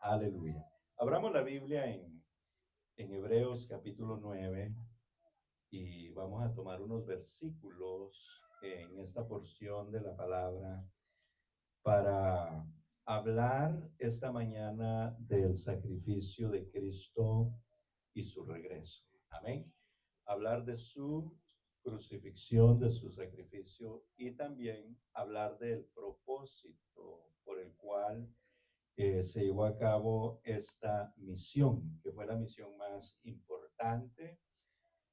Aleluya. Abramos la Biblia en Hebreos capítulo 9 y vamos a tomar unos versículos en esta porción de la palabra para hablar esta mañana del sacrificio de Cristo y su regreso. Amén. Hablar de su crucifixión, de su sacrificio y también hablar del propósito por el cual se llevó a cabo esta misión, que fue la misión más importante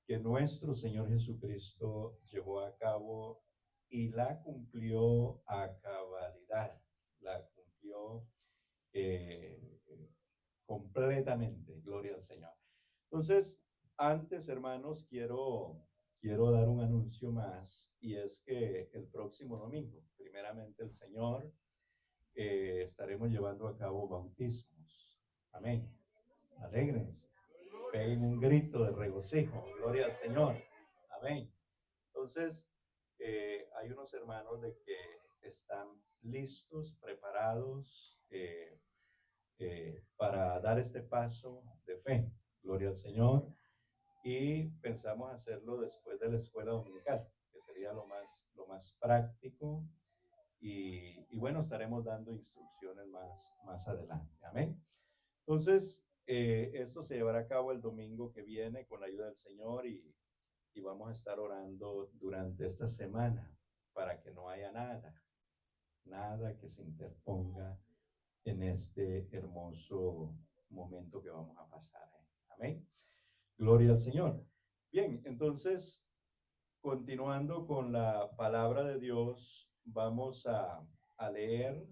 que nuestro Señor Jesucristo llevó a cabo y la cumplió a cabalidad, la cumplió eh, completamente, gloria al Señor. Entonces, antes, hermanos, quiero dar un anuncio más, y es que el próximo domingo, primeramente el Señor, estaremos llevando a cabo bautismos. Amén. Alégrense. Peguen un grito de regocijo. Gloria al Señor. Amén. Entonces, hay unos hermanos de que están listos, preparados para dar este paso de fe. Gloria al Señor. Y pensamos hacerlo después de la escuela dominical, que sería lo más práctico. Y bueno, estaremos dando instrucciones más adelante. Amén. Entonces, esto se llevará a cabo el domingo que viene con la ayuda del Señor y vamos a estar orando durante esta semana para que no haya nada que se interponga en este hermoso momento que vamos a pasar. Amén. Gloria al Señor. Bien, entonces, continuando con la palabra de Dios, vamos a leer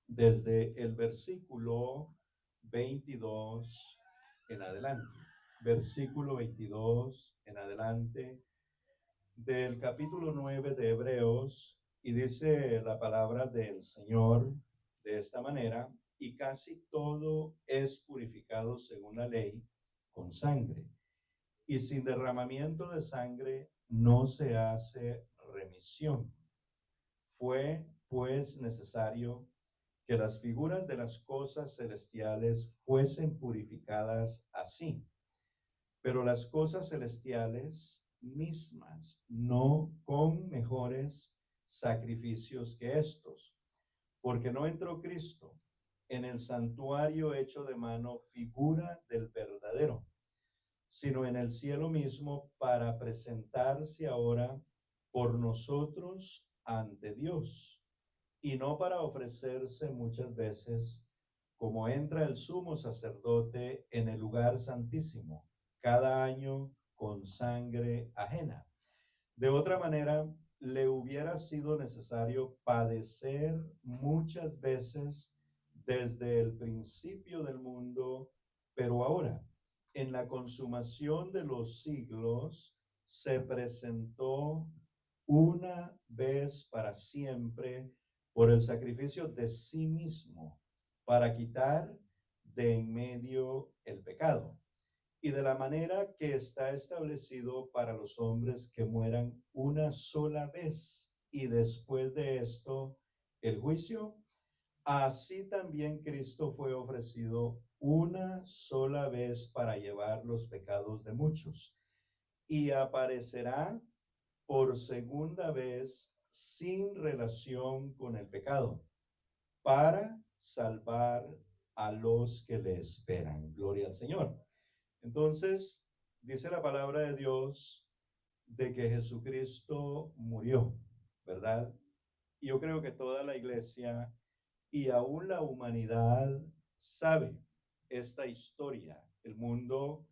desde el versículo 22 en adelante. Versículo 22 en adelante del capítulo 9 de Hebreos, y dice la palabra del Señor de esta manera: y casi todo es purificado según la ley con sangre, y sin derramamiento de sangre no se hace remisión. Fue pues necesario que las figuras de las cosas celestiales fuesen purificadas así, pero las cosas celestiales mismas no con mejores sacrificios que estos, porque no entró Cristo en el santuario hecho de mano, figura del verdadero, sino en el cielo mismo, para presentarse ahora por nosotros ante Dios, y no para ofrecerse muchas veces, como entra el sumo sacerdote en el lugar santísimo, cada año con sangre ajena. De otra manera, le hubiera sido necesario padecer muchas veces desde el principio del mundo, pero ahora, en la consumación de los siglos, se presentó una vez para siempre por el sacrificio de sí mismo, para quitar de en medio el pecado, y de la manera que está establecido para los hombres que mueran una sola vez, y después de esto el juicio, así también Cristo fue ofrecido una sola vez para llevar los pecados de muchos, y aparecerá por segunda vez sin relación con el pecado, para salvar a los que le esperan. Gloria al Señor. Entonces, dice la palabra de Dios de que Jesucristo murió, ¿verdad? Y yo creo que toda la iglesia y aún la humanidad sabe esta historia. El mundo,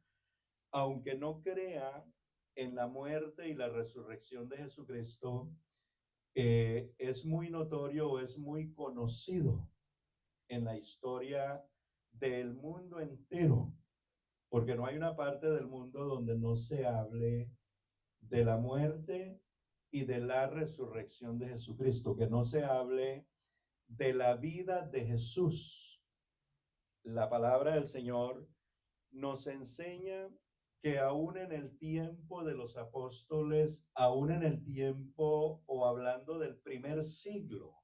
aunque no crea en la muerte y la resurrección de Jesucristo, es muy notorio, es muy conocido en la historia del mundo entero, porque no hay una parte del mundo donde no se hable de la muerte y de la resurrección de Jesucristo, que no se hable de la vida de Jesús. La palabra del Señor nos enseña que aún en el tiempo de los apóstoles, aún en el tiempo o hablando del primer siglo,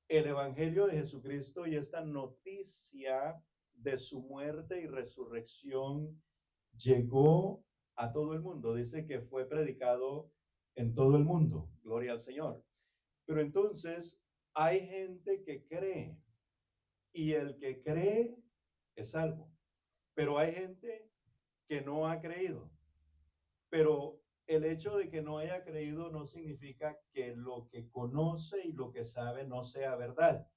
el Evangelio de Jesucristo y esta noticia de su muerte y resurrección llegó a todo el mundo. Dice que fue predicado en todo el mundo. Gloria al Señor. Pero entonces hay gente que cree y el que cree es salvo. Pero hay gente que no ha creído. Pero el hecho de que no haya creído no significa que lo que conoce y lo que sabe no sea verdad.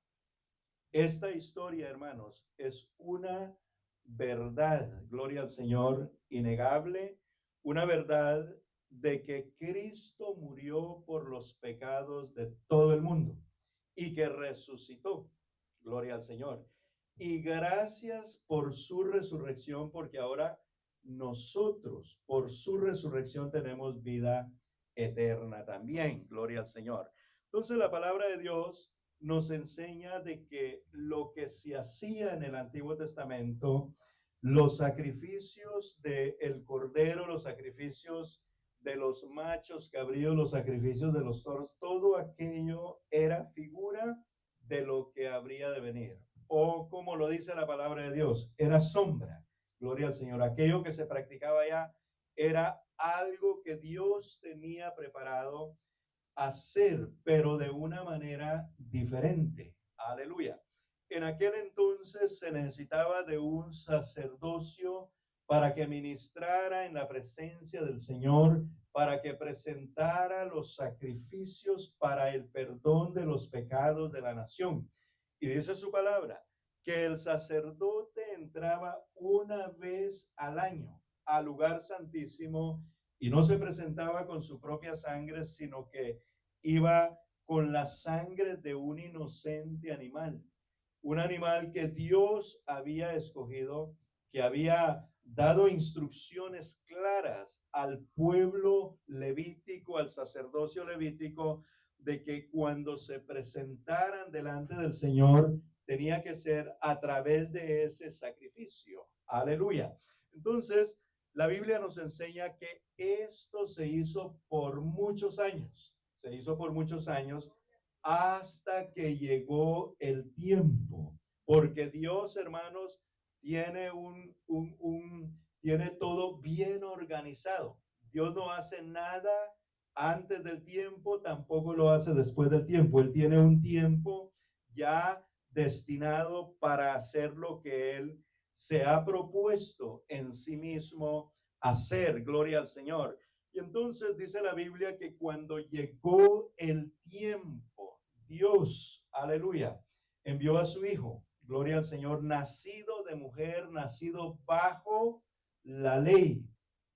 Esta historia, hermanos, es una verdad, gloria al Señor, innegable, una verdad de que Cristo murió por los pecados de todo el mundo y que resucitó, gloria al Señor. Y gracias por su resurrección, porque ahora nosotros, por su resurrección, tenemos vida eterna también, gloria al Señor. Entonces la palabra de Dios nos enseña de que lo que se hacía en el Antiguo Testamento, los sacrificios del cordero, los sacrificios de los machos cabríos, los sacrificios de los toros, todo aquello era figura de lo que habría de venir. O como lo dice la palabra de Dios, era sombra. Gloria al Señor. Aquello que se practicaba ya era algo que Dios tenía preparado hacer, pero de una manera diferente. Aleluya. En aquel entonces se necesitaba de un sacerdocio para que ministrara en la presencia del Señor, para que presentara los sacrificios para el perdón de los pecados de la nación. Y dice su palabra, que el sacerdote entraba una vez al año al lugar santísimo y no se presentaba con su propia sangre, sino que iba con la sangre de un inocente animal, un animal que Dios había escogido, que había dado instrucciones claras al pueblo levítico, al sacerdocio levítico, de que cuando se presentaran delante del Señor, tenía que ser a través de ese sacrificio. Aleluya. Entonces, la Biblia nos enseña que esto se hizo por muchos años. Se hizo por muchos años hasta que llegó el tiempo. Porque Dios, hermanos, tiene tiene todo bien organizado. Dios no hace nada antes del tiempo, tampoco lo hace después del tiempo. Él tiene un tiempo ya destinado para hacer lo que Él se ha propuesto en sí mismo hacer. Gloria al Señor. Y entonces dice la Biblia que cuando llegó el tiempo, Dios, aleluya, envió a su Hijo, gloria al Señor, nacido de mujer, nacido bajo la ley,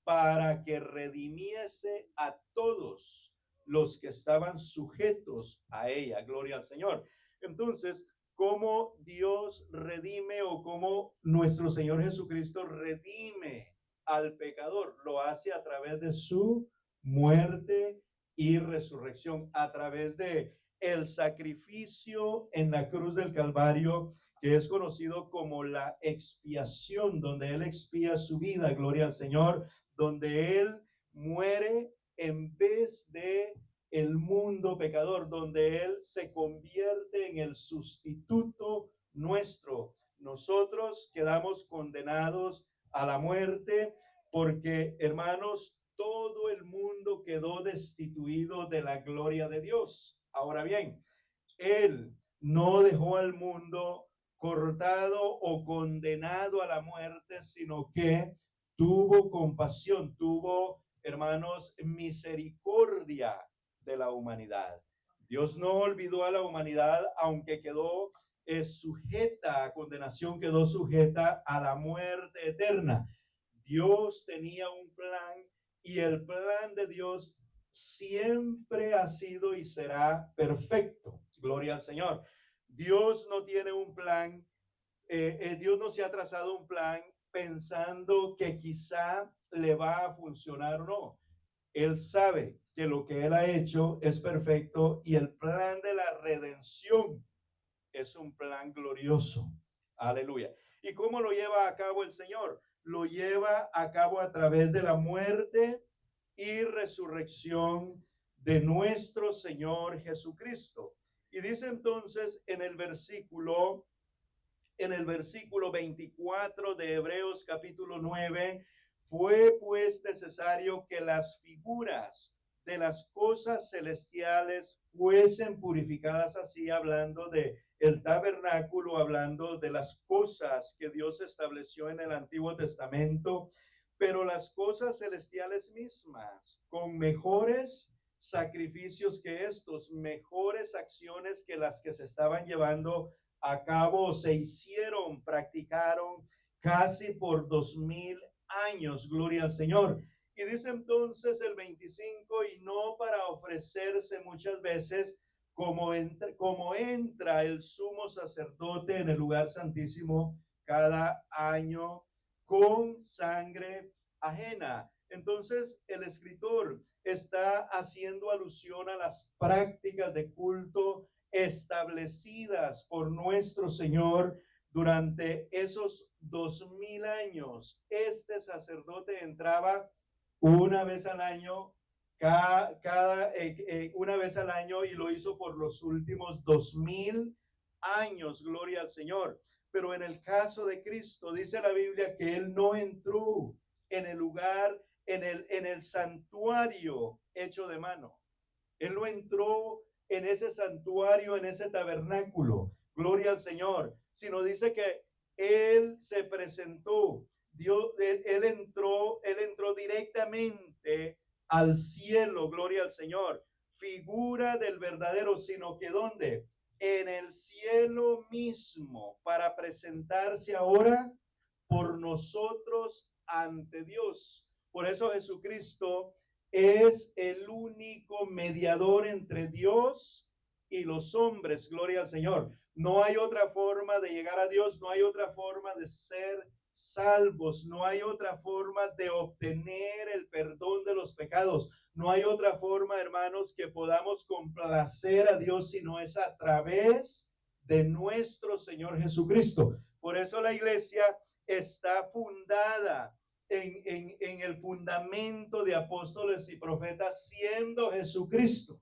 para que redimiese a todos los que estaban sujetos a ella, gloria al Señor. Entonces, ¿cómo Dios redime o cómo nuestro Señor Jesucristo redime al pecador? Lo hace a través de su muerte y resurrección, a través de el sacrificio en la cruz del Calvario, que es conocido como la expiación, donde Él expía su vida, gloria al Señor, donde Él muere en vez de el mundo pecador, donde Él se convierte en el sustituto nuestro. Nosotros quedamos condenados a la muerte porque, hermanos, todo el mundo quedó destituido de la gloria de Dios. Ahora bien, Él no dejó al mundo cortado o condenado a la muerte, sino que tuvo compasión, tuvo, hermanos, misericordia de la humanidad. Dios no olvidó a la humanidad, aunque quedó sujeta a condenación, quedó sujeta a la muerte eterna. Dios tenía un plan y el plan de Dios siempre ha sido y será perfecto. Gloria al Señor. Dios no tiene un plan, Dios no se ha trazado un plan pensando que quizá le va a funcionar o no. Él sabe que lo que Él ha hecho es perfecto y el plan de la redención es un plan glorioso. Aleluya. ¿Y cómo lo lleva a cabo el Señor? Lo lleva a cabo a través de la muerte y resurrección de nuestro Señor Jesucristo. Y dice entonces en el versículo 24 de Hebreos capítulo 9, fue pues necesario que las figuras de las cosas celestiales fuesen purificadas, así hablando de el tabernáculo, hablando de las cosas que Dios estableció en el Antiguo Testamento, pero las cosas celestiales mismas, con mejores sacrificios que estos, mejores acciones que las que se estaban llevando a cabo, se hicieron, practicaron casi por 2000 años, gloria al Señor. Y dice entonces el 25, y no para ofrecerse muchas veces como entra el sumo sacerdote en el lugar santísimo cada año con sangre ajena. Entonces el escritor está haciendo alusión a las prácticas de culto establecidas por nuestro Señor durante esos 2000 años. Este sacerdote entraba una vez al año, una vez al año, y lo hizo por los últimos 2000 años, gloria al Señor. Pero en el caso de Cristo, dice la Biblia que Él no entró en el lugar, en el santuario hecho de mano. Él no entró en ese santuario, en ese tabernáculo, gloria al Señor, sino dice que Él se presentó, él entró directamente al cielo, gloria al Señor, figura del verdadero, sino que ¿dónde? En el cielo mismo, para presentarse ahora por nosotros ante Dios. Por eso Jesucristo es el único mediador entre Dios y los hombres, gloria al Señor. No hay otra forma de llegar a Dios, no hay otra forma de ser salvos, no hay otra forma de obtener el perdón de los pecados, no hay otra forma, hermanos, que podamos complacer a Dios, sino es a través de nuestro Señor Jesucristo. Por eso la iglesia está fundada en el fundamento de apóstoles y profetas, siendo Jesucristo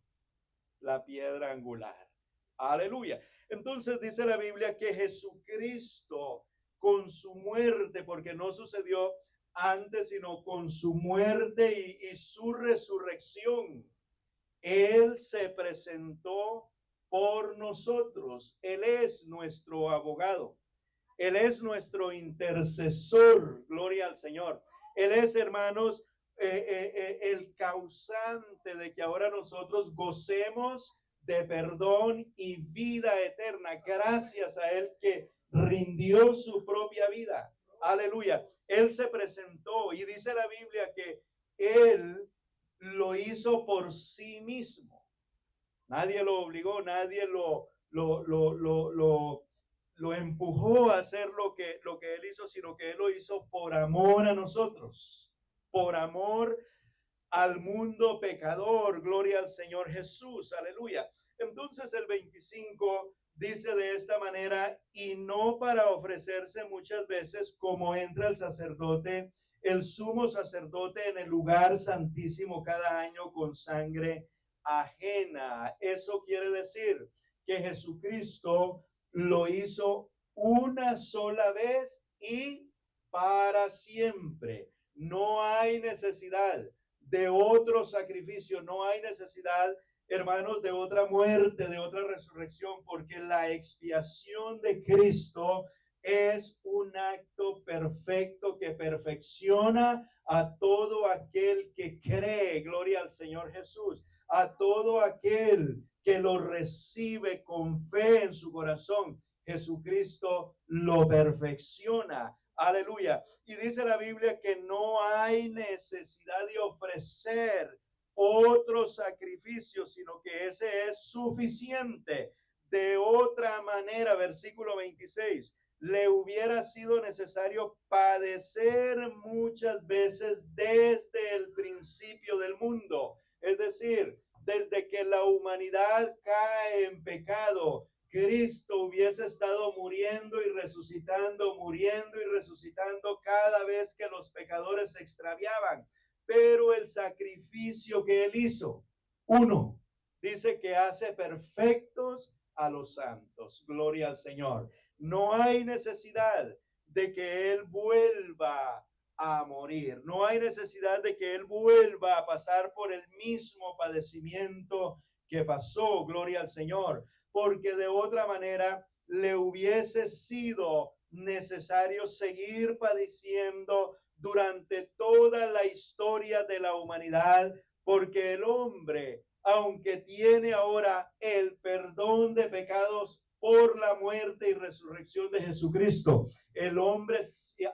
la piedra angular. Aleluya. Entonces dice la Biblia que Jesucristo con su muerte, porque no sucedió antes, sino con su muerte y su resurrección, Él se presentó por nosotros. Él es nuestro abogado. Él es nuestro intercesor, gloria al Señor. Él es, hermanos, el causante de que ahora nosotros gocemos de perdón y vida eterna, gracias a Él que rindió su propia vida. Aleluya. Él se presentó y dice la Biblia que Él lo hizo por sí mismo. Nadie lo obligó, nadie lo empujó a hacer lo que Él hizo, sino que Él lo hizo por amor a nosotros, por amor al mundo pecador. Gloria al Señor Jesús, aleluya. Entonces el 25 dice de esta manera, y no para ofrecerse muchas veces como entra el sacerdote, el sumo sacerdote en el lugar santísimo cada año con sangre ajena. Eso quiere decir que Jesucristo lo hizo una sola vez y para siempre. No hay necesidad de otro sacrificio, no hay necesidad, hermanos, de otra muerte, de otra resurrección, porque la expiación de Cristo es un acto perfecto que perfecciona a todo aquel que cree, gloria al Señor Jesús, a todo aquel que lo recibe con fe en su corazón. Jesucristo lo perfecciona. Aleluya. Y dice la Biblia que no hay necesidad de ofrecer otro sacrificio, sino que ese es suficiente. De otra manera, versículo 26, le hubiera sido necesario padecer muchas veces desde el principio del mundo. Es decir, desde que la humanidad cae en pecado, Cristo hubiese estado muriendo y resucitando cada vez que los pecadores se extraviaban. Pero el sacrificio que Él hizo, uno, dice que hace perfectos a los santos. Gloria al Señor. No hay necesidad de que Él vuelva a morir. No hay necesidad de que Él vuelva a pasar por el mismo padecimiento que pasó. Gloria al Señor. Porque de otra manera le hubiese sido necesario seguir padeciendo durante toda la historia de la humanidad, porque el hombre, aunque tiene ahora el perdón de pecados por la muerte y resurrección de Jesucristo, el hombre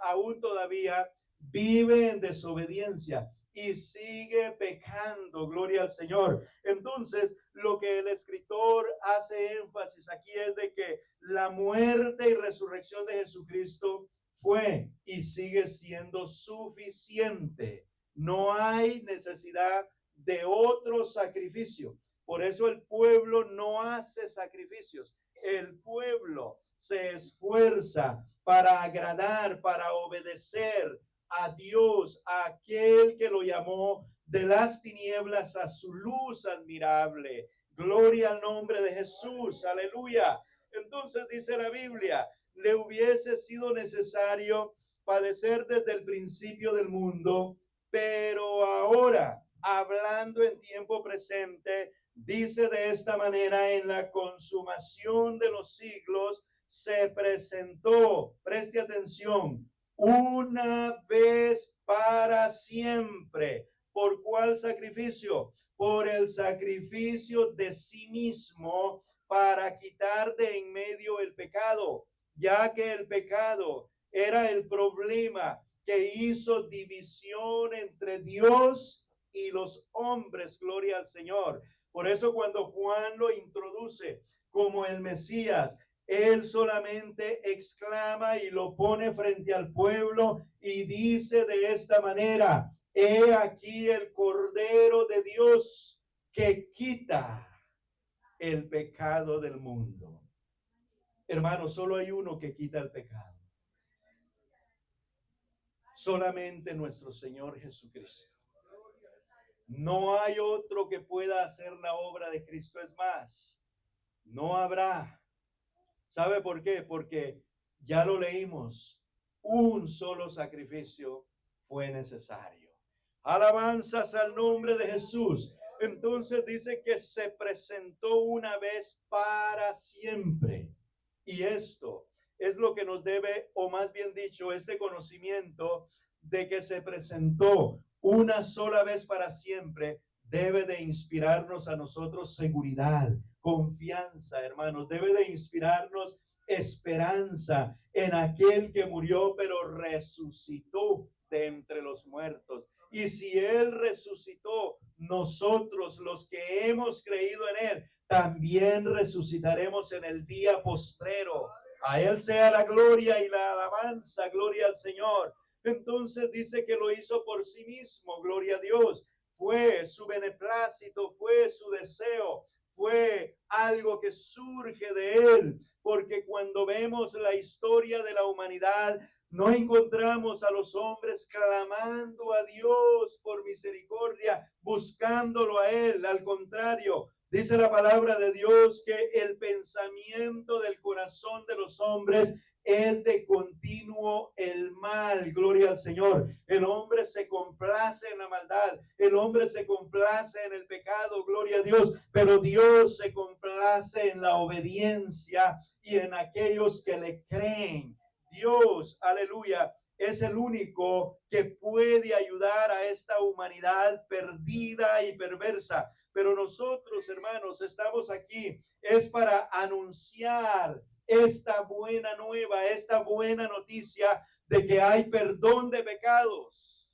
aún todavía vive en desobediencia y sigue pecando. Gloria al Señor. Entonces, lo que el escritor hace énfasis aquí es de que la muerte y resurrección de Jesucristo fue y sigue siendo suficiente. No hay necesidad de otro sacrificio. Por eso el pueblo no hace sacrificios. El pueblo se esfuerza para agradar, para obedecer a Dios, a aquel que lo llamó de las tinieblas a su luz admirable. Gloria al nombre de Jesús. Aleluya. Entonces dice la Biblia, le hubiese sido necesario padecer desde el principio del mundo, pero ahora, hablando en tiempo presente, dice de esta manera: en la consumación de los siglos se presentó, preste atención, una vez para siempre. ¿Por cuál sacrificio? Por el sacrificio de sí mismo, para quitar de en medio el pecado, ya que el pecado era el problema que hizo división entre Dios y los hombres. Gloria al Señor. Por eso cuando Juan lo introduce como el Mesías, él solamente exclama y lo pone frente al pueblo y dice de esta manera: he aquí el Cordero de Dios que quita el pecado del mundo. Hermano, solo hay uno que quita el pecado. Solamente nuestro Señor Jesucristo. No hay otro que pueda hacer la obra de Cristo. Es más, no habrá. ¿Sabe por qué? Porque ya lo leímos. Un solo sacrificio fue necesario. Alabanzas al nombre de Jesús. Entonces dice que se presentó una vez para siempre. Y esto es lo que nos debe, o más bien dicho, este conocimiento de que se presentó una sola vez para siempre, debe de inspirarnos a nosotros seguridad, confianza, hermanos. Debe de inspirarnos esperanza en aquel que murió pero resucitó de entre los muertos. Y si Él resucitó, nosotros los que hemos creído en Él, también resucitaremos en el día postrero. A Él sea la gloria y la alabanza. Gloria al Señor. Entonces dice que lo hizo por sí mismo. Gloria a Dios. Fue su beneplácito, fue su deseo, fue algo que surge de Él. Porque cuando vemos la historia de la humanidad, no encontramos a los hombres clamando a Dios por misericordia, buscándolo a Él. Al contrario, dice la palabra de Dios que el pensamiento del corazón de los hombres es de continuo el mal. Gloria al Señor. El hombre se complace en la maldad, el hombre se complace en el pecado, gloria a Dios, pero Dios se complace en la obediencia y en aquellos que le creen. Dios, aleluya, es el único que puede ayudar a esta humanidad perdida y perversa. Pero nosotros, hermanos, estamos aquí es para anunciar esta buena nueva, esta buena noticia de que hay perdón de pecados.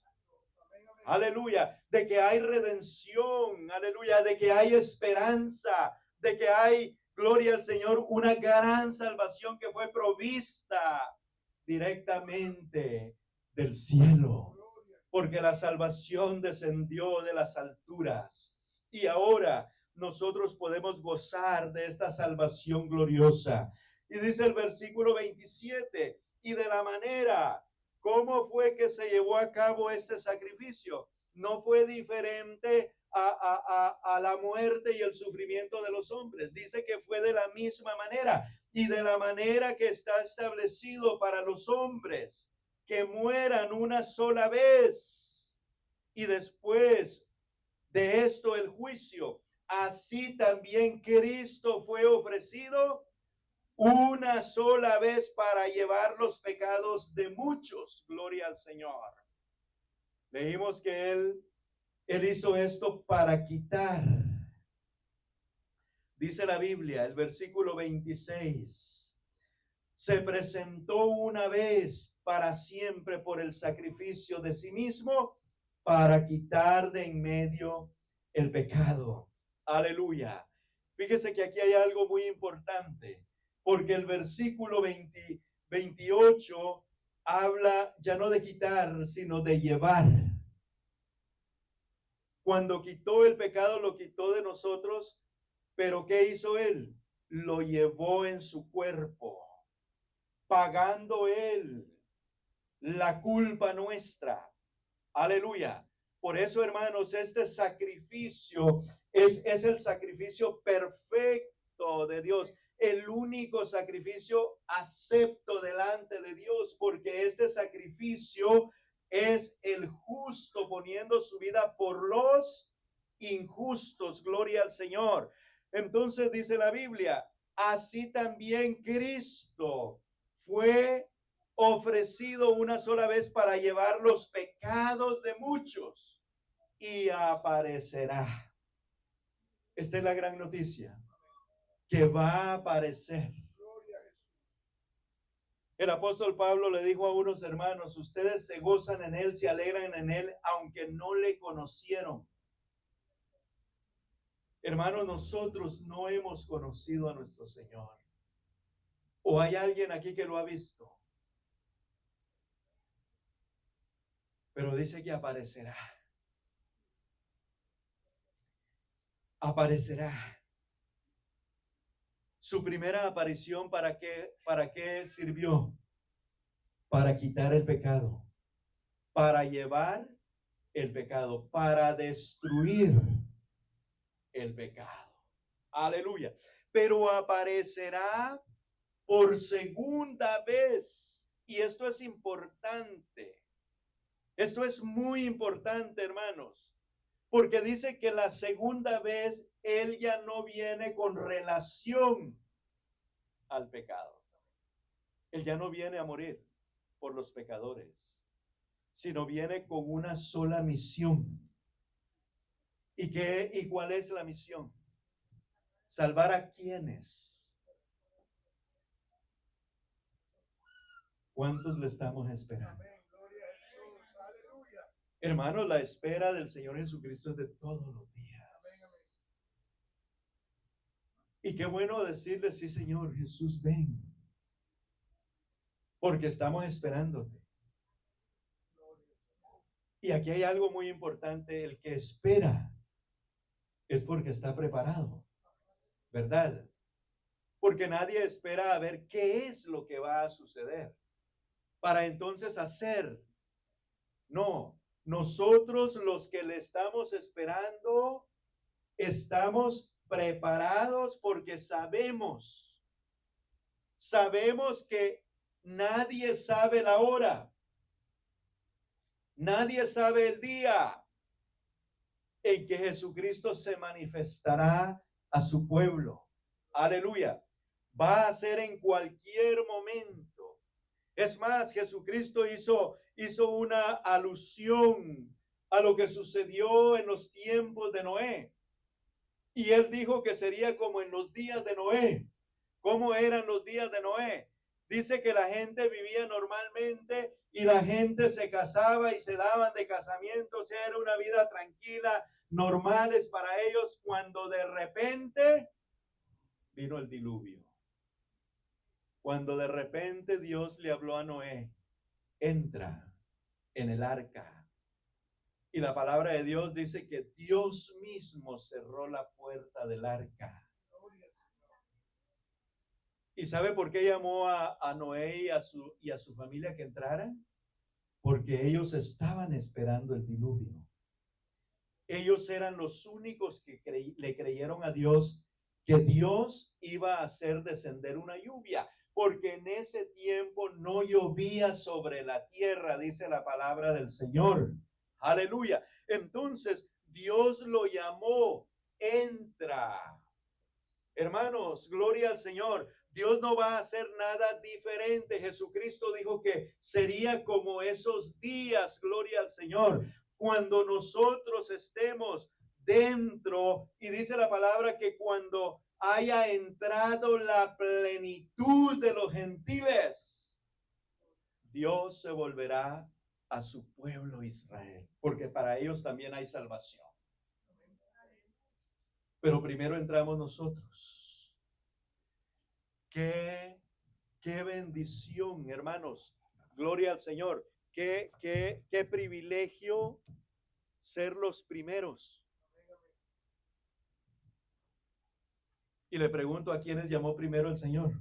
Aleluya, de que hay redención, aleluya, de que hay esperanza, de que hay, gloria al Señor, una gran salvación que fue provista directamente del cielo, porque la salvación descendió de las alturas y ahora nosotros podemos gozar de esta salvación gloriosa. Y dice el versículo 27, y de la manera, ¿cómo fue que se llevó a cabo este sacrificio? No fue diferente a la muerte y el sufrimiento de los hombres. Dice que fue de la misma manera y de la manera que está establecido para los hombres, que mueran una sola vez y después de esto el juicio. Así también Cristo fue ofrecido una sola vez para llevar los pecados de muchos. Gloria al Señor. Leímos que Él hizo esto para quitar. Dice la Biblia, el versículo 26. Se presentó una vez para siempre por el sacrificio de sí mismo para quitar de en medio el pecado. Aleluya. Fíjese que aquí hay algo muy importante, porque el versículo 28 habla ya no de quitar, sino de llevar. Cuando quitó el pecado, lo quitó de nosotros, pero ¿qué hizo Él? Lo llevó en su cuerpo, pagando Él la culpa nuestra. Aleluya. Por eso, hermanos, este sacrificio es el sacrificio perfecto de Dios, el único sacrificio acepto delante de Dios, porque este sacrificio es el justo poniendo su vida por los injustos. Gloria al Señor. Entonces dice la Biblia, así también Cristo fue ofrecido una sola vez para llevar los pecados de muchos y aparecerá. Esta es la gran noticia, que va a aparecer. El apóstol Pablo le dijo a unos hermanos, ustedes se gozan en él, se alegran en él, aunque no le conocieron. Hermanos, nosotros no hemos conocido a nuestro Señor. ¿O hay alguien aquí que lo ha visto? Pero dice que aparecerá. Aparecerá. Su primera aparición, ¿para qué sirvió? Para quitar el pecado, para llevar el pecado, para destruir el pecado. Aleluya. Pero aparecerá por segunda vez. Y esto es importante. Esto es muy importante, hermanos. Porque dice que la segunda vez Él ya no viene con relación al pecado. Él ya no viene a morir por los pecadores, sino viene con una sola misión. ¿Y cuál es la misión? ¿Salvar a quiénes? ¿Cuántos le estamos esperando? Hermanos, la espera del Señor Jesucristo es de todos los días. Y qué bueno decirle, sí, Señor, Jesús, ven. Porque estamos esperándote. Y aquí hay algo muy importante, el que espera es porque está preparado, ¿verdad? Porque nadie espera a ver qué es lo que va a suceder para entonces hacer. No, nosotros los que le estamos esperando, estamos preparados porque sabemos que nadie sabe la hora. Nadie sabe el día en que Jesucristo se manifestará a su pueblo. Aleluya. Va a ser en cualquier momento. Es más, Jesucristo hizo una alusión a lo que sucedió en los tiempos de Noé. Y él dijo que sería como en los días de Noé. ¿Cómo eran los días de Noé? Dice que la gente vivía normalmente y la gente se casaba y se daban de casamientos. Era una vida tranquila, normales para ellos, cuando de repente vino el diluvio. Cuando de repente Dios le habló a Noé, entra en el arca. Y la palabra de Dios dice que Dios mismo cerró la puerta del arca. ¿Y sabe por qué llamó a Noé y a su familia que entraran? Porque ellos estaban esperando el diluvio. Ellos eran los únicos que le creyeron a Dios que Dios iba a hacer descender una lluvia, porque en ese tiempo no llovía sobre la tierra, dice la palabra del Señor. Aleluya. Entonces Dios lo llamó, entra. Hermanos, gloria al Señor. Dios no va a hacer nada diferente. Jesucristo dijo que sería como esos días, gloria al Señor, cuando nosotros estemos dentro. Y dice la palabra que cuando haya entrado la plenitud de los gentiles, Dios se volverá a su pueblo Israel, porque para ellos también hay salvación. Pero primero entramos nosotros. Qué bendición, hermanos. Gloria al Señor. Qué privilegio ser los primeros. Y le pregunto, ¿a quiénes llamó primero el Señor?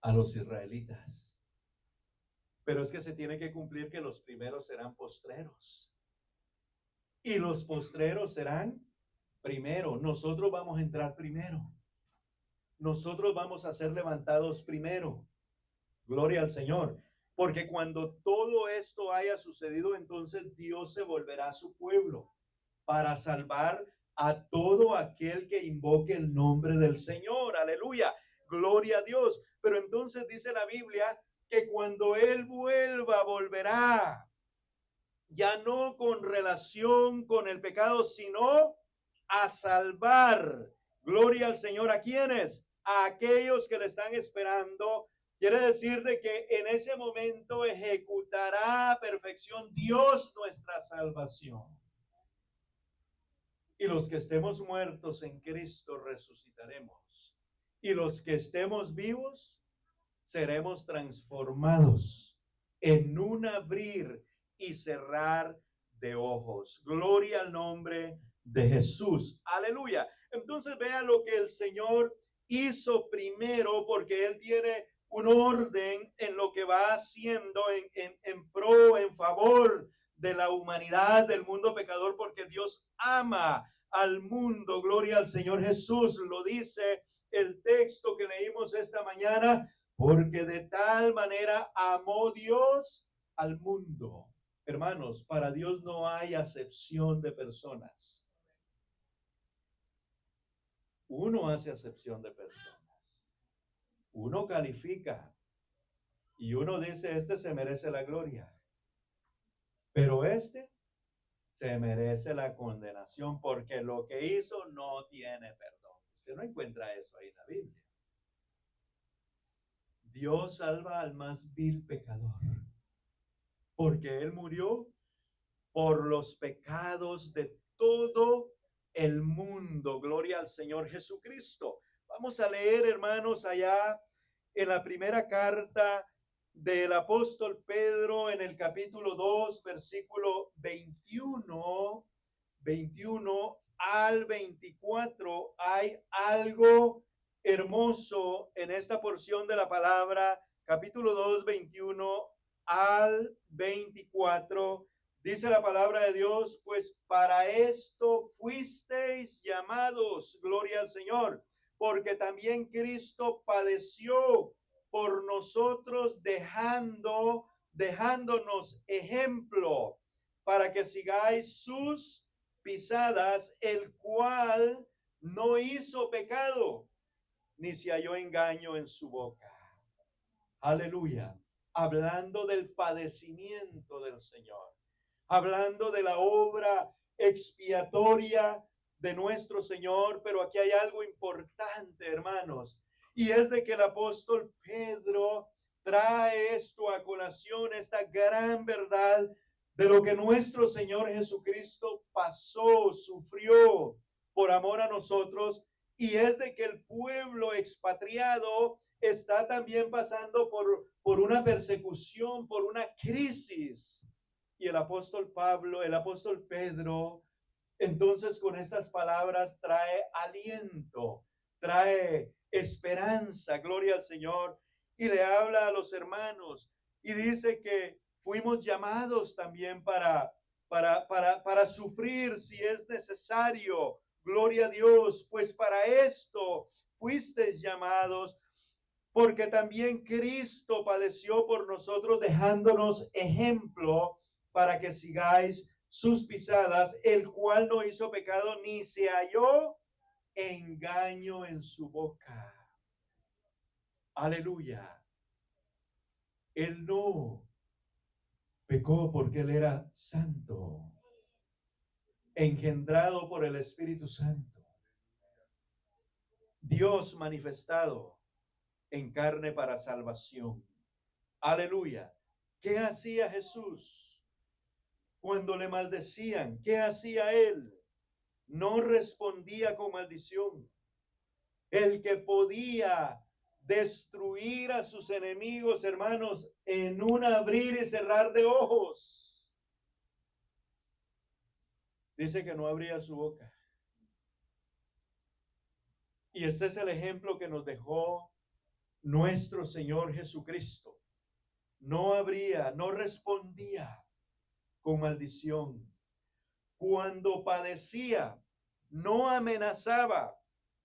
A los israelitas. Pero es que se tiene que cumplir que los primeros serán postreros. Y los postreros serán primero. Nosotros vamos a entrar primero. Nosotros vamos a ser levantados primero. Gloria al Señor. Porque cuando todo esto haya sucedido, entonces Dios se volverá a su pueblo para salvar a todo aquel que invoque el nombre del Señor. Aleluya. Gloria a Dios. Pero entonces dice la Biblia que cuando Él vuelva, volverá. Ya no con relación con el pecado, sino a salvar. Gloria al Señor. ¿A quiénes? A aquellos que le están esperando. Quiere decir de que en ese momento ejecutará a perfección Dios nuestra salvación. Y los que estemos muertos en Cristo resucitaremos. Y los que estemos vivos seremos transformados en un abrir y cerrar de ojos. Gloria al nombre de Jesús. Aleluya. Entonces vea lo que el Señor hizo primero, porque Él tiene un orden en lo que va haciendo en pro, en favor de la humanidad, del mundo pecador, porque Dios ama al mundo. Gloria al Señor Jesús. Lo dice el texto que leímos esta mañana, porque de tal manera amó Dios al mundo. Hermanos, para Dios no hay acepción de personas. Uno hace acepción de personas. Uno califica y uno dice, este se merece la gloria, pero este se merece la condenación porque lo que hizo no tiene perdón. Usted no encuentra eso ahí en la Biblia. Dios salva al más vil pecador, porque Él murió por los pecados de todo el mundo. Gloria al Señor Jesucristo. Vamos a leer, hermanos, allá en la primera carta del apóstol Pedro, en el capítulo 2, versículo 21 al 24. Hay algo hermoso en esta porción de la palabra, capítulo 2, 21 al 24. Dice la palabra de Dios, pues para esto fuisteis llamados, gloria al Señor, porque también Cristo padeció por nosotros dejándonos ejemplo para que sigáis sus pisadas, el cual no hizo pecado, ni se halló engaño en su boca. Aleluya. Hablando del padecimiento del Señor, hablando de la obra expiatoria de nuestro Señor, pero aquí hay algo importante, hermanos, y es de que el apóstol Pedro trae esto a colación, esta gran verdad de lo que nuestro Señor Jesucristo pasó, sufrió por amor a nosotros, y es de que el pueblo expatriado está también pasando por una persecución, por una crisis. Y el apóstol Pedro, entonces con estas palabras trae aliento, trae esperanza, gloria al Señor, y le habla a los hermanos y dice que fuimos llamados también para para sufrir si es necesario. Gloria a Dios, pues para esto fuisteis llamados, porque también Cristo padeció por nosotros, dejándonos ejemplo para que sigáis sus pisadas, el cual no hizo pecado ni se halló engaño en su boca. Aleluya. Él no pecó porque él era santo, engendrado por el Espíritu Santo, Dios manifestado en carne para salvación. Aleluya. ¿Qué hacía Jesús cuando le maldecían? ¿Qué hacía él? No respondía con maldición. El que podía destruir a sus enemigos, hermanos, en un abrir y cerrar de ojos. Dice que no abría su boca. Y este es el ejemplo que nos dejó nuestro Señor Jesucristo. No abría, no respondía con maldición. Cuando padecía, no amenazaba,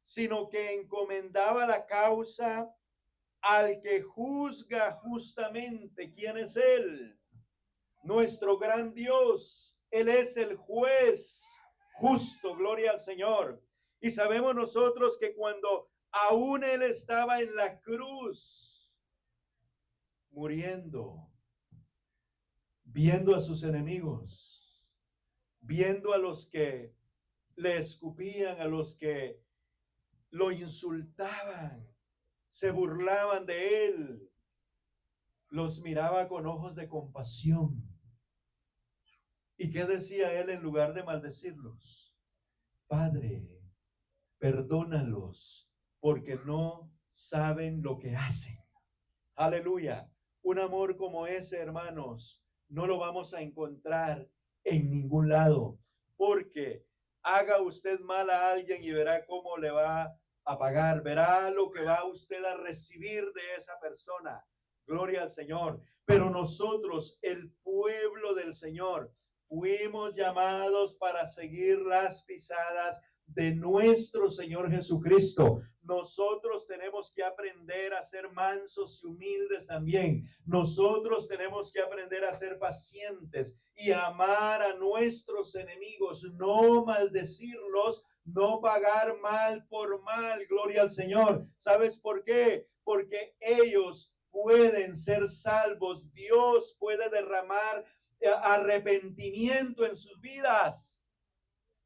sino que encomendaba la causa al que juzga justamente. ¿Quién es Él? Nuestro gran Dios. Él es el juez justo, gloria al Señor. Y sabemos nosotros que cuando aún Él estaba en la cruz, muriendo, viendo a sus enemigos, viendo a los que le escupían, a los que lo insultaban, se burlaban de él, los miraba con ojos de compasión. ¿Y qué decía él en lugar de maldecirlos? Padre, perdónalos, porque no saben lo que hacen. Aleluya. Un amor como ese, hermanos, no lo vamos a encontrar en ningún lado, porque haga usted mal a alguien y verá cómo le va a pagar, verá lo que va usted a recibir de esa persona. Gloria al Señor. Pero nosotros, el pueblo del Señor, fuimos llamados para seguir las pisadas de nuestro Señor Jesucristo. Nosotros tenemos que aprender a ser mansos y humildes también. Nosotros tenemos que aprender a ser pacientes y amar a nuestros enemigos, no maldecirlos, no pagar mal por mal. Gloria al Señor. ¿Sabes por qué? Porque ellos pueden ser salvos. Dios puede derramar arrepentimiento en sus vidas.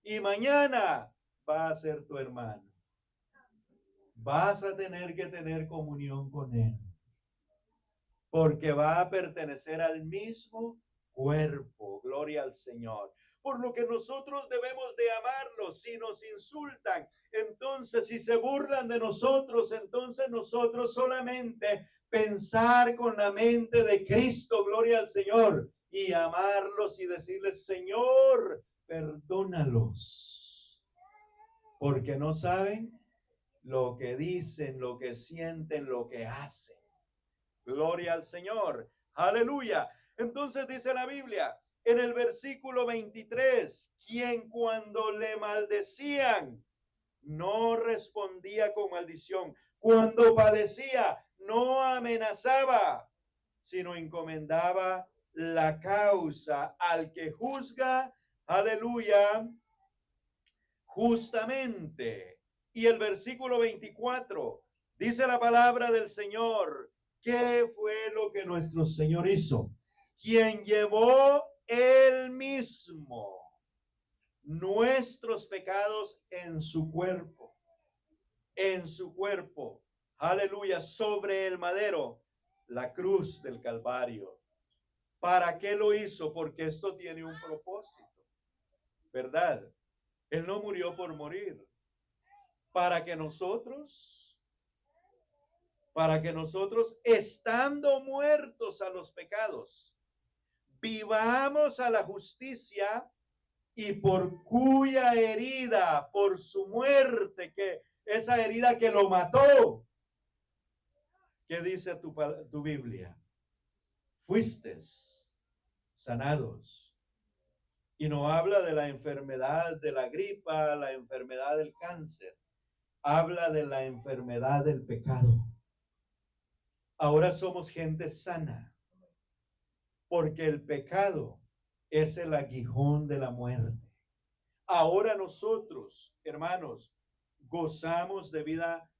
Y mañana va a ser tu hermano. Vas a tener que tener comunión con él, porque va a pertenecer al mismo cuerpo. Gloria al Señor. Por lo que nosotros debemos de amarlos. Si nos insultan, entonces si se burlan de nosotros, entonces nosotros solamente pensar con la mente de Cristo, gloria al Señor, y amarlos y decirles, Señor, perdónalos, porque no saben lo que dicen, lo que sienten, lo que hacen. Gloria al Señor. Aleluya. Entonces dice la Biblia en el versículo 23, quien cuando le maldecían no respondía con maldición, cuando padecía no amenazaba, sino encomendaba la causa al que juzga, aleluya, justamente. Y el versículo 24 dice la palabra del Señor. ¿Qué fue lo que nuestro Señor hizo? Quien llevó él mismo nuestros pecados en su cuerpo, aleluya, sobre el madero, la cruz del Calvario. ¿Para qué lo hizo? Porque esto tiene un propósito, ¿verdad? Él no murió por morir. Para que nosotros, estando muertos a los pecados, vivamos a la justicia, y por cuya herida, por su muerte, que esa herida que lo mató, ¿qué dice tu Biblia? Fuisteis sanados. Y no habla de la enfermedad de la gripa, la enfermedad del cáncer. Habla de la enfermedad del pecado. Ahora somos gente sana, porque el pecado es el aguijón de la muerte. Ahora nosotros, hermanos, gozamos de vida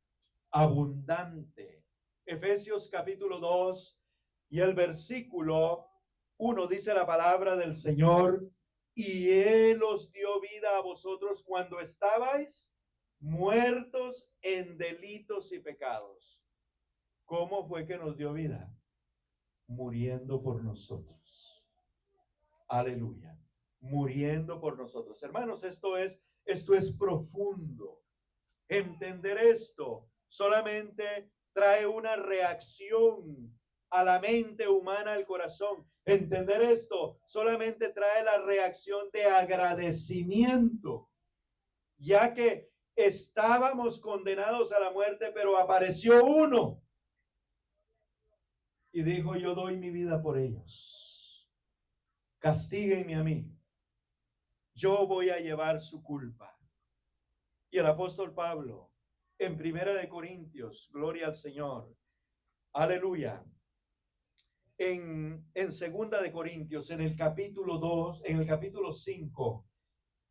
abundante. Efesios capítulo 2 y el versículo 1 dice la palabra del Señor: y Él os dio vida a vosotros cuando estabais muertos en delitos y pecados. ¿Cómo fue que nos dio vida? Muriendo por nosotros. Aleluya. Muriendo por nosotros. Hermanos, esto es profundo. Entender esto solamente trae una reacción a la mente humana, al corazón. Entender esto solamente trae la reacción de agradecimiento, ya que estábamos condenados a la muerte, pero apareció uno y dijo: yo doy mi vida por ellos. Castíguenme a mí. Yo voy a llevar su culpa. Y el apóstol Pablo, en Primera de Corintios, gloria al Señor, aleluya, en Segunda de Corintios, en el capítulo 2, en el capítulo 5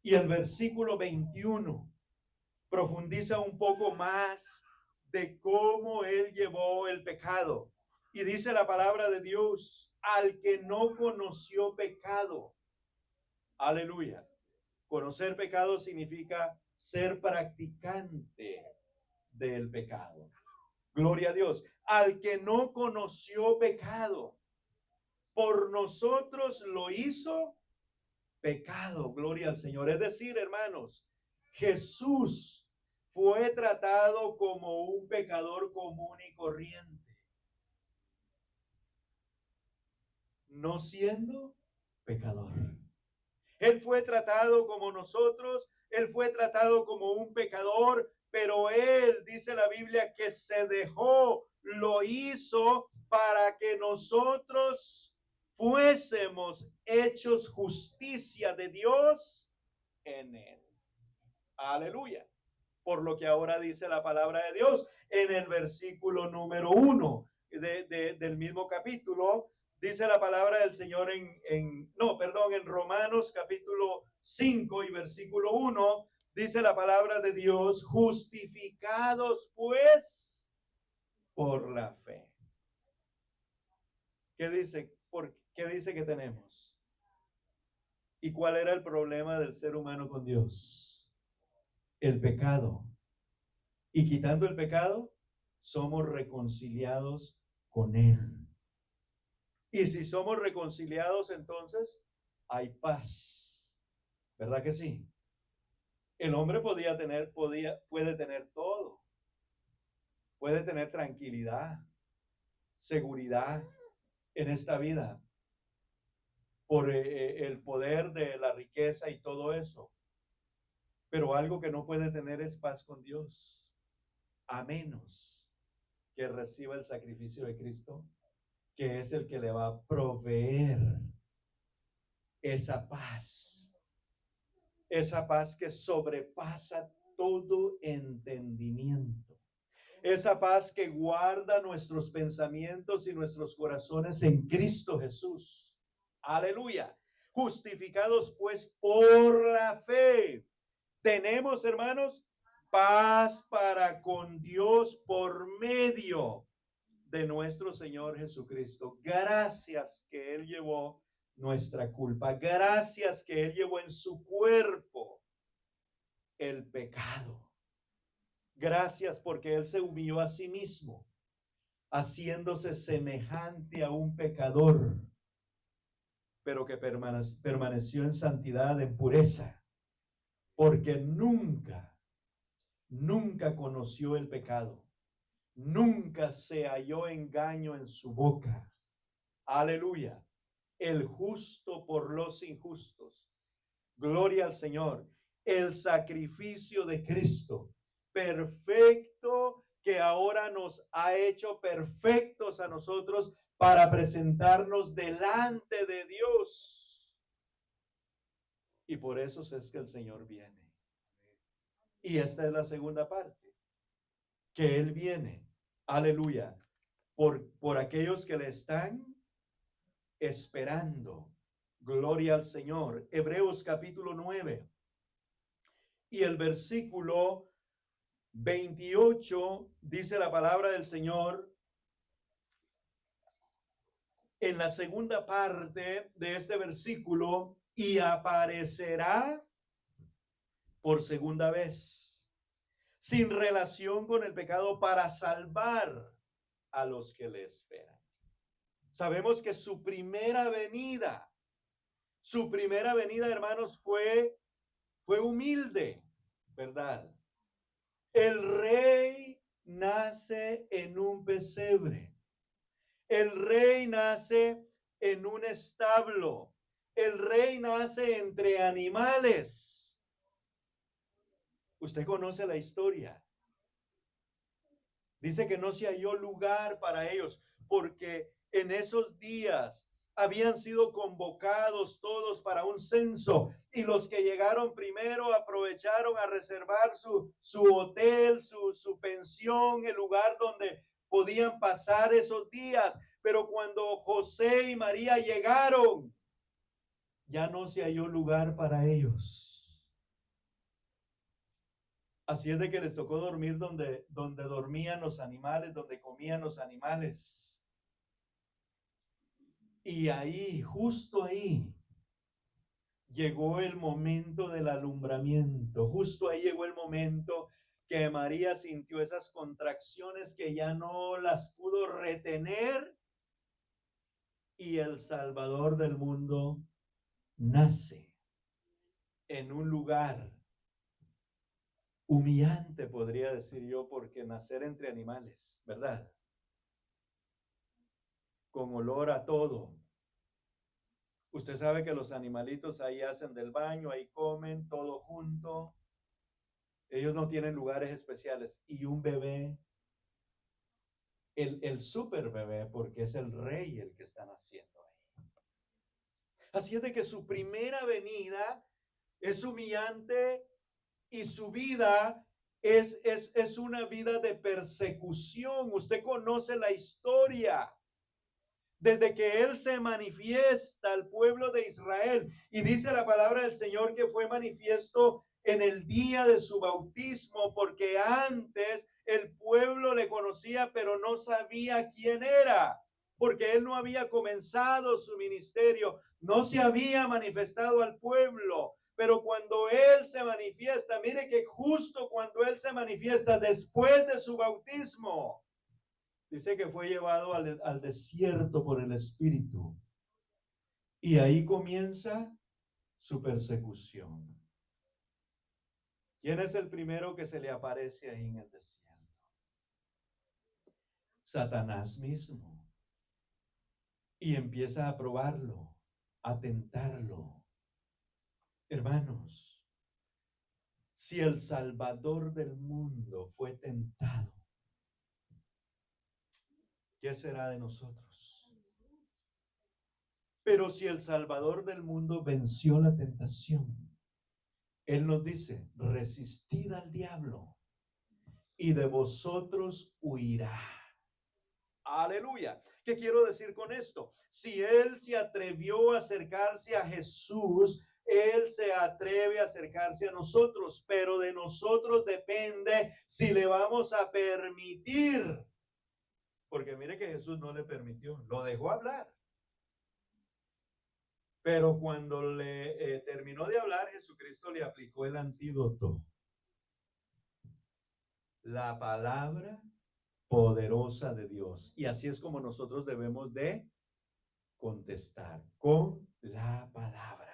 y el versículo 21, profundiza un poco más de cómo él llevó el pecado. Y dice la palabra de Dios: al que no conoció pecado. Aleluya. Conocer pecado significa ser practicante del pecado. Gloria a Dios. Al que no conoció pecado, por nosotros lo hizo pecado. Gloria al Señor. Es decir, hermanos, Jesús fue tratado como un pecador común y corriente, no siendo pecador. Él fue tratado como nosotros, él fue tratado como un pecador, pero él, dice la Biblia, que se dejó, lo hizo para que nosotros fuésemos hechos justicia de Dios en él. Aleluya. Por lo que ahora dice la palabra de Dios en el versículo número 1 del mismo capítulo. Dice la palabra del Señor en Romanos capítulo 5 y versículo 1, dice la palabra de Dios: justificados pues por la fe. ¿Qué dice? ¿Qué dice que tenemos? ¿Y cuál era el problema del ser humano con Dios? El pecado. Y quitando el pecado, somos reconciliados con Él. Y si somos reconciliados, entonces hay paz. ¿Verdad que sí? El hombre puede tener todo. Puede tener tranquilidad, seguridad en esta vida por el poder de la riqueza y todo eso. Pero algo que no puede tener es paz con Dios, a menos que reciba el sacrificio de Cristo, que es el que le va a proveer esa paz que sobrepasa todo entendimiento, esa paz que guarda nuestros pensamientos y nuestros corazones en Cristo Jesús. Aleluya. Justificados pues por la fe, tenemos, hermanos, paz para con Dios por medio de nuestro Señor Jesucristo. Gracias que Él llevó nuestra culpa. Gracias que Él llevó en su cuerpo el pecado. Gracias porque Él se humilló a sí mismo, haciéndose semejante a un pecador, pero que permaneció en santidad, en pureza, porque nunca conoció el pecado. Nunca se halló engaño en su boca. Aleluya. El justo por los injustos. Gloria al Señor. El sacrificio de Cristo, perfecto, que ahora nos ha hecho perfectos a nosotros para presentarnos delante de Dios. Y por eso es que el Señor viene. Y esta es la segunda parte, que Él viene, aleluya, por aquellos que le están esperando. Gloria al Señor. Hebreos capítulo 9 y el versículo 28 dice la palabra del Señor. En la segunda parte de este versículo, y aparecerá por segunda vez, sin relación con el pecado, para salvar a los que le esperan. Sabemos que su primera venida, hermanos, fue humilde, ¿verdad? El rey nace en un pesebre. El rey nace en un establo. El rey nace entre animales. Usted conoce la historia. Dice que no se halló lugar para ellos, porque en esos días habían sido convocados todos para un censo, y los que llegaron primero aprovecharon a reservar su hotel, su pensión, el lugar donde podían pasar esos días. Pero cuando José y María llegaron, ya no se halló lugar para ellos. Así es de que les tocó dormir donde dormían los animales, donde comían los animales. Y ahí, justo ahí, llegó el momento del alumbramiento. Justo ahí llegó el momento que María sintió esas contracciones que ya no las pudo retener, y el Salvador del mundo nace en un lugar humillante, podría decir yo, porque nacer entre animales, ¿verdad? Con olor a todo. Usted sabe que los animalitos ahí hacen del baño, ahí comen todo junto. Ellos no tienen lugares especiales. Y un bebé, el super bebé, porque es el rey el que está naciendo ahí. Así es de que su primera venida es humillante, y su vida es una vida de persecución. Usted conoce la historia. Desde que Él se manifiesta al pueblo de Israel, y dice la palabra del Señor que fue manifiesto en el día de su bautismo, porque antes el pueblo le conocía, pero no sabía quién era, porque Él no había comenzado su ministerio, no se había manifestado al pueblo. Pero cuando Él se manifiesta, mire que justo cuando Él se manifiesta después de su bautismo, dice que fue llevado al desierto por el Espíritu. Y ahí comienza su persecución. ¿Quién es el primero que se le aparece ahí en el desierto? Satanás mismo. Y empieza a probarlo, a tentarlo. Hermanos, si el Salvador del mundo fue tentado, ¿qué será de nosotros? Pero si el Salvador del mundo venció la tentación, Él nos dice: resistid al diablo y de vosotros huirá. Aleluya. ¿Qué quiero decir con esto? Si Él se atrevió a acercarse a Jesús, Él se atreve a acercarse a nosotros, pero de nosotros depende si le vamos a permitir. Porque mire que Jesús no le permitió, lo dejó hablar. Pero cuando le terminó de hablar, Jesucristo le aplicó el antídoto. La palabra poderosa de Dios. Y así es como nosotros debemos de contestar, con la palabra.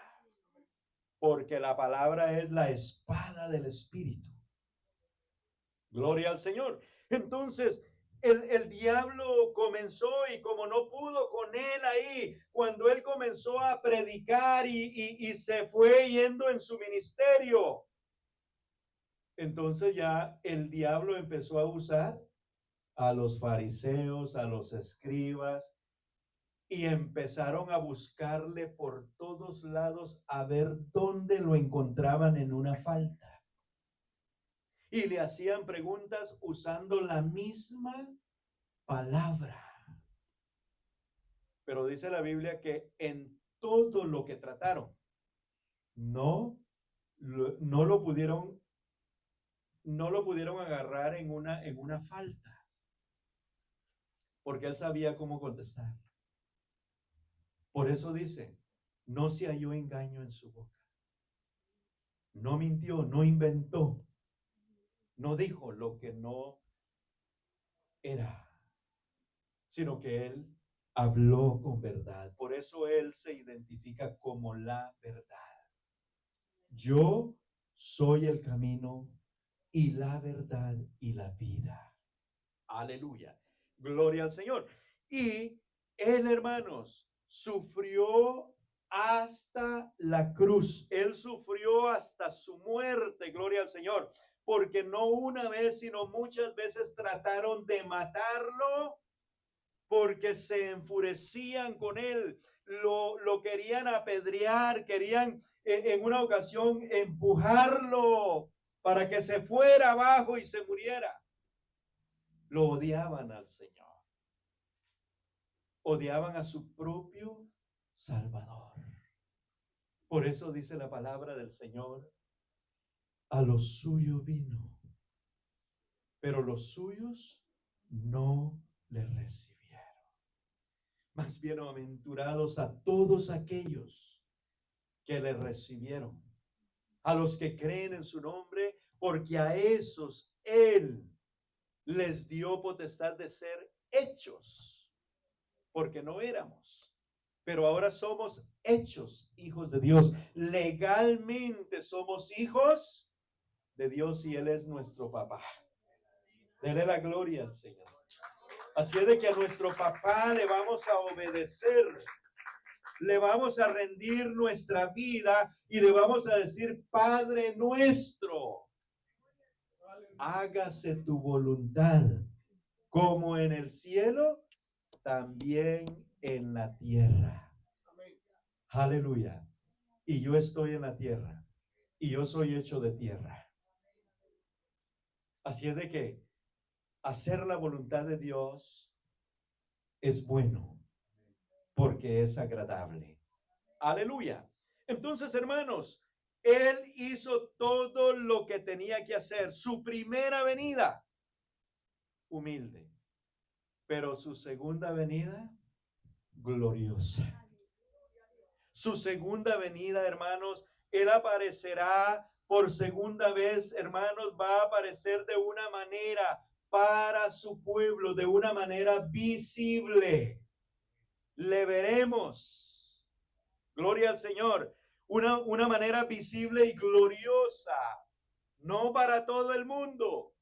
Porque la palabra es la espada del Espíritu. Gloria al Señor. Entonces, el diablo comenzó, y como no pudo con él ahí, cuando él comenzó a predicar y se fue yendo en su ministerio, entonces ya el diablo empezó a usar a los fariseos, a los escribas, y empezaron a buscarle por todos lados a ver dónde lo encontraban en una falta. Y le hacían preguntas usando la misma palabra. Pero dice la Biblia que en todo lo que trataron, no lo pudieron agarrar en una falta, porque él sabía cómo contestar. Por eso dice, no se halló engaño en su boca. No mintió, no inventó, no dijo lo que no era, sino que él habló con verdad. Por eso él se identifica como la verdad. Yo soy el camino y la verdad y la vida. Aleluya. Gloria al Señor. Y él, hermanos, sufrió hasta la cruz. Él sufrió hasta su muerte. Gloria al Señor. Porque no una vez, sino muchas veces trataron de matarlo porque se enfurecían con él. Lo querían apedrear, querían en una ocasión empujarlo para que se fuera abajo y se muriera. Lo odiaban al Señor. Odiaban a su propio Salvador. Por eso dice la palabra del Señor, a los suyos vino, pero los suyos no le recibieron. Más bienaventurados a todos aquellos que le recibieron, a los que creen en su nombre, porque a esos Él les dio potestad de ser hechos, porque no éramos, pero ahora somos hechos hijos de Dios. Legalmente somos hijos de Dios y Él es nuestro papá. Dele la gloria al Señor. Así es de que a nuestro papá le vamos a obedecer, le vamos a rendir nuestra vida y le vamos a decir, Padre nuestro, hágase tu voluntad, como en el cielo, también en la tierra. Aleluya. Y yo estoy en la tierra, y yo soy hecho de tierra. Así es de que hacer la voluntad de Dios es bueno, porque es agradable. Aleluya. Entonces, hermanos, Él hizo todo lo que tenía que hacer. Su primera venida, humilde. Pero su segunda venida, gloriosa. Su segunda venida, hermanos, Él aparecerá por segunda vez, hermanos, va a aparecer de una manera para su pueblo, de una manera visible. Le veremos. Gloria al Señor. Una manera visible y gloriosa. No para todo el mundo,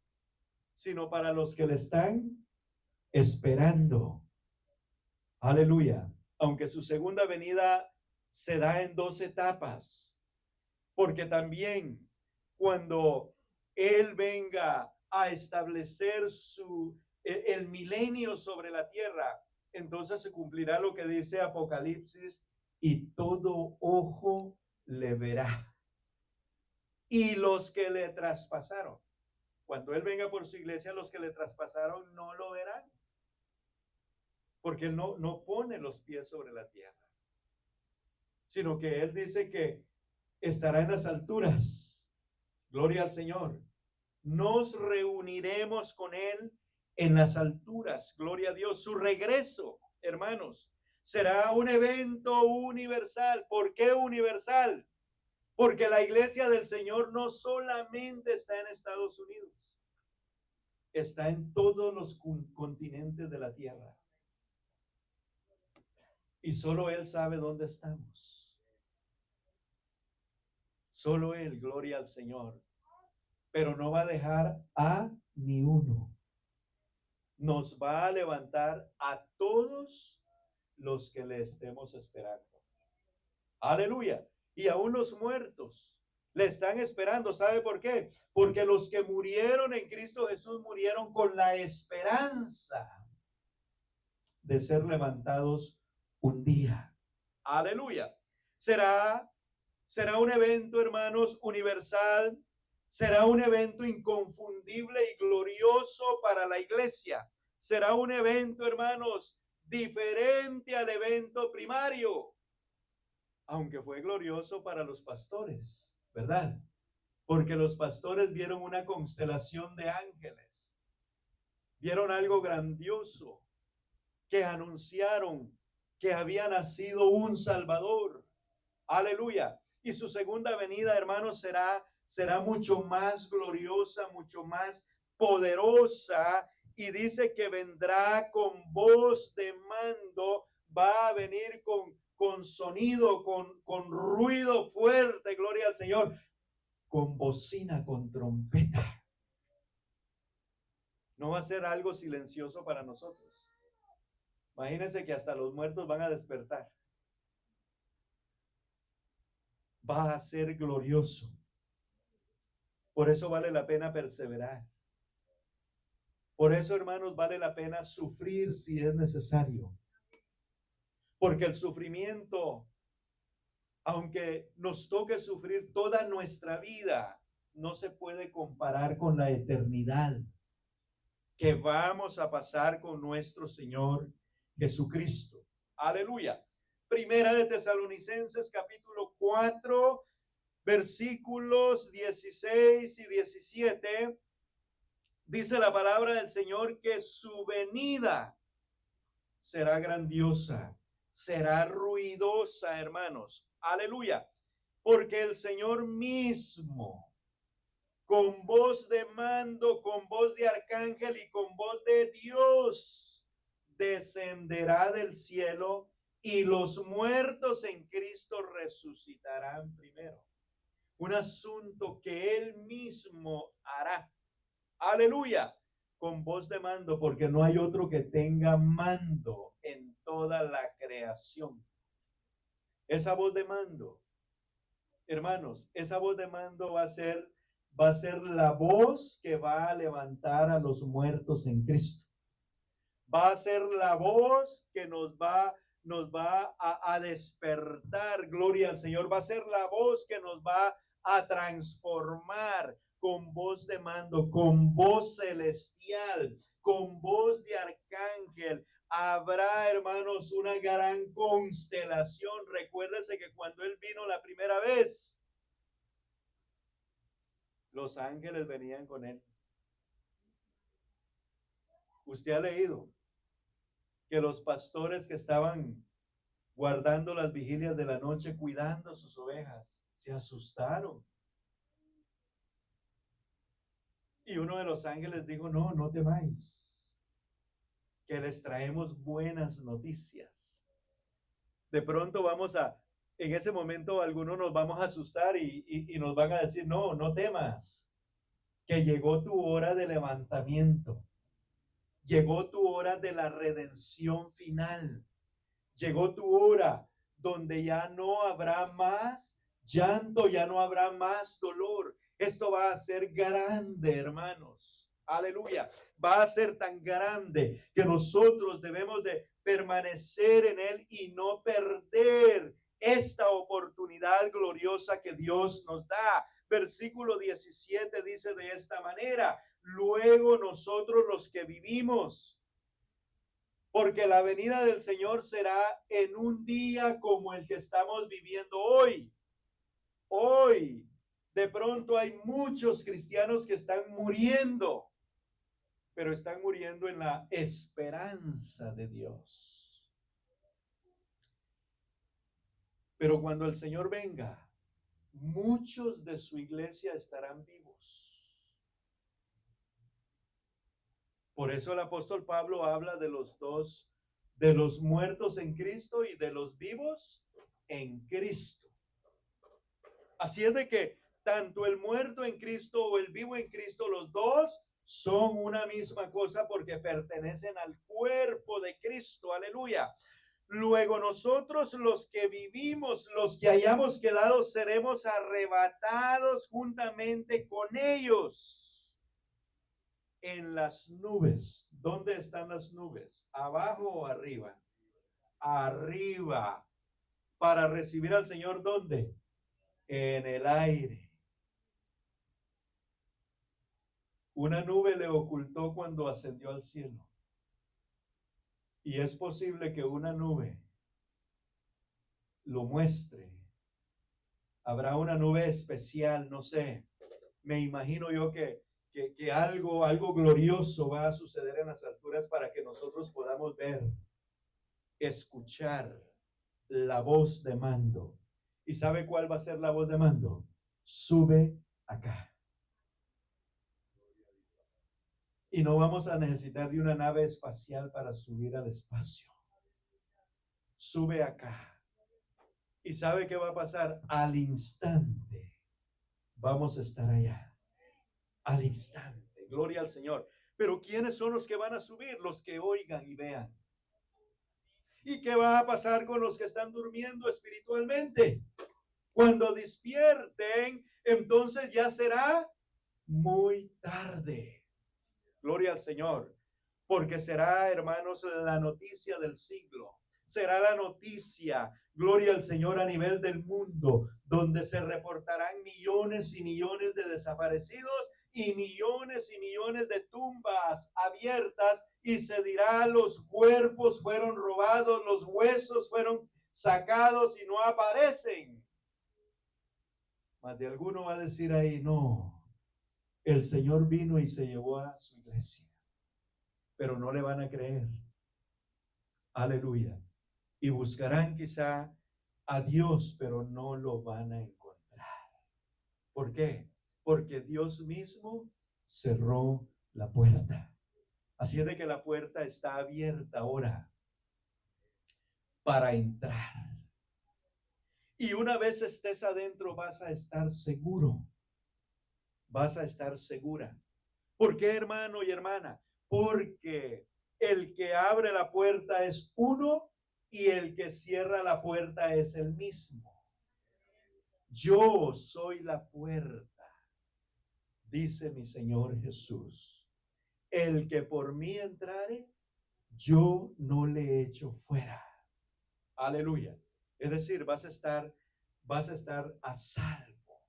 sino para los que le están esperando. Aleluya. Aunque su segunda venida se da en 2 etapas, porque también cuando Él venga a establecer el milenio sobre la tierra, entonces se cumplirá lo que dice Apocalipsis, y todo ojo le verá. Y los que le traspasaron, cuando Él venga por su iglesia, los que le traspasaron no lo verán, porque Él no pone los pies sobre la tierra, sino que Él dice que estará en las alturas. Gloria al Señor. Nos reuniremos con Él en las alturas. Gloria a Dios. Su regreso, hermanos, será un evento universal. ¿Por qué universal? Porque la iglesia del Señor no solamente está en Estados Unidos, está en todos los continentes de la tierra. Y solo Él sabe dónde estamos. Solo Él, gloria al Señor. Pero no va a dejar a ni uno. Nos va a levantar a todos los que le estemos esperando. Aleluya. Y aún los muertos le están esperando. ¿Sabe por qué? Porque los que murieron en Cristo Jesús murieron con la esperanza de ser levantados un día. Aleluya. Será un evento, hermanos, universal. Será un evento inconfundible y glorioso para la iglesia. Será un evento, hermanos, diferente al evento primario, aunque fue glorioso para los pastores, ¿verdad? Porque los pastores vieron una constelación de ángeles, vieron algo grandioso, que anunciaron que había nacido un Salvador. Aleluya. Y su segunda venida, hermanos, será mucho más gloriosa, mucho más poderosa. Y dice que vendrá con voz de mando, va a venir con sonido, con ruido fuerte, gloria al Señor, con bocina, con trompeta. No va a ser algo silencioso para nosotros. Imagínense que hasta los muertos van a despertar. Va a ser glorioso. Por eso vale la pena perseverar. Por eso, hermanos, vale la pena sufrir si es necesario. Porque el sufrimiento, aunque nos toque sufrir toda nuestra vida, no se puede comparar con la eternidad que vamos a pasar con nuestro Señor Jesucristo. Aleluya. Primera de Tesalonicenses, capítulo 4, versículos 16 y 17. Dice la palabra del Señor que su venida será grandiosa, será ruidosa, hermanos. Aleluya. Porque el Señor mismo, con voz de mando, con voz de arcángel y con voz de Dios, descenderá del cielo y los muertos en Cristo resucitarán primero. Un asunto que Él mismo hará. Aleluya. Con voz de mando, porque no hay otro que tenga mando en toda la creación. Esa voz de mando, hermanos, esa voz de mando va a ser la voz que va a levantar a los muertos en Cristo. Va a ser la voz que nos va a despertar, gloria al Señor. Va a ser la voz que nos va a transformar, con voz de mando, con voz celestial, con voz de arcángel. Habrá, hermanos, una gran constelación. Recuérdese que cuando Él vino la primera vez, los ángeles venían con Él. Usted ha leído que los pastores que estaban guardando las vigilias de la noche, cuidando sus ovejas, se asustaron. Y uno de los ángeles dijo, no temáis, que les traemos buenas noticias. De pronto en ese momento algunos nos vamos a asustar y nos van a decir, no temas, que llegó tu hora de levantamiento. Llegó tu hora de la redención final. Llegó tu hora donde ya no habrá más llanto, ya no habrá más dolor. Esto va a ser grande, hermanos. Aleluya. Va a ser tan grande que nosotros debemos de permanecer en él y no perder esta oportunidad gloriosa que Dios nos da. Versículo 17 dice de esta manera: luego nosotros los que vivimos, porque la venida del Señor será en un día como el que estamos viviendo hoy. Hoy, de pronto hay muchos cristianos que están muriendo, pero están muriendo en la esperanza de Dios. Pero cuando el Señor venga, muchos de su iglesia estarán vivos. Por eso el apóstol Pablo habla de los dos, de los muertos en Cristo y de los vivos en Cristo. Así es de que tanto el muerto en Cristo o el vivo en Cristo, los dos son una misma cosa porque pertenecen al cuerpo de Cristo. Aleluya. Luego nosotros los que vivimos, los que hayamos quedado, seremos arrebatados juntamente con ellos en las nubes. ¿Dónde están las nubes? ¿Abajo o arriba? arriba para recibir al Señor. ¿Dónde? En el aire. Una nube le ocultó cuando ascendió al cielo. Y es posible que una nube lo muestre. Habrá una nube especial, no sé. Me imagino yo que algo glorioso va a suceder en las alturas para que nosotros podamos ver, escuchar la voz de mando. ¿Y sabe cuál va a ser la voz de mando? Sube acá. Y no vamos a necesitar de una nave espacial para subir al espacio. Sube acá. ¿Y sabe qué va a pasar? Al instante vamos a estar allá. Al instante. Gloria al Señor. Pero ¿quiénes son los que van a subir? Los que oigan y vean. ¿Y qué va a pasar con los que están durmiendo espiritualmente? Cuando despierten, entonces ya será muy tarde. Gloria al Señor. Porque será, hermanos, la noticia del siglo. Será la noticia, gloria al Señor, a nivel del mundo, donde se reportarán millones y millones de desaparecidos y millones de tumbas abiertas, y se dirá: los cuerpos fueron robados, los huesos fueron sacados y no aparecen. Mas de alguno va a decir ahí: no, el Señor vino y se llevó a su iglesia. Pero no le van a creer. Aleluya. Y buscarán quizá a Dios, pero no lo van a encontrar. ¿Por qué? Porque Dios mismo cerró la puerta. Así es de que la puerta está abierta ahora para entrar. Y una vez estés adentro, vas a estar seguro. Vas a estar segura. ¿Por qué, hermano y hermana? Porque el que abre la puerta es uno y el que cierra la puerta es el mismo. Yo soy la puerta, dice mi Señor Jesús. El que por mí entrare, yo no le echo fuera. Aleluya. Es decir, vas a estar a salvo.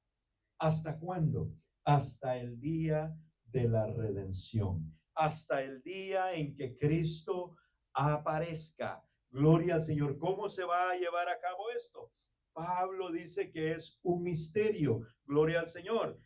¿Hasta cuándo? Hasta el día de la redención, hasta el día en que Cristo aparezca. Gloria al Señor. ¿Cómo se va a llevar a cabo esto? Pablo dice que es un misterio. Gloria al Señor.